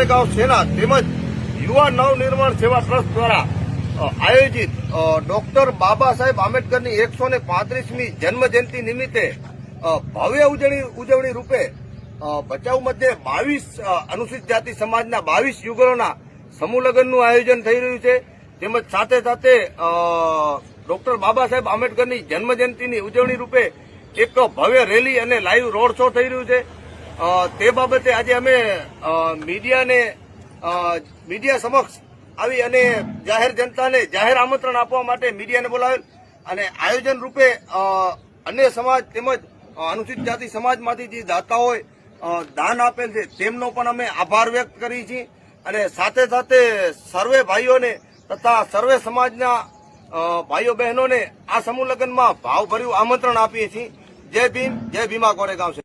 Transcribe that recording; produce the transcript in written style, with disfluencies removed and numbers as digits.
કોરેગાંવ સેના તેમજ યુવા નવનિર્માણ સેવા ટ્રસ્ટ દ્વારા આયોજિત ડોક્ટર બાબા સાહેબ આંબેડકરની 135મી જન્મજયંતિ નિમિત્તે ભવ્ય ઉજવણી રૂપે ભચાઉ મધ્યે 22 અનુસૂચિત જાતિ સમાજના 22 યુગલોના સમૂહ લગ્નનું આયોજન થઈ રહ્યું છે. તેમજ સાથે સાથે ડોક્ટર બાબા સાહેબ આંબેડકરની જન્મજયંતિની ઉજવણી રૂપે એક ભવ્ય રેલી અને લાઈવ રોડ શો થઈ રહ્યું છે. તે બાબતે આજે અમે મીડિયા સમક્ષ આવી અને જાહેર જનતાને જાહેર આમંત્રણ આપવા માટે મીડિયાને બોલાવેલ અને આયોજન રૂપે અન્ય સમાજ તેમજ અનુસૂચિત જાતિ સમાજમાંથી જે દાતાઓએ દાન આપેલ છે તેમનો પણ અમે આભાર વ્યક્ત કરી છીએ અને સાથે સાથે સર્વે ભાઈઓને તથા સર્વે સમાજના ભાઈઓ બહેનોને આ સમૂહ લગ્નમાં ભાવભર્યું આમંત્રણ આપીએ છીએ. જય ભીમ, જય ભીમા કોરેગાંવ.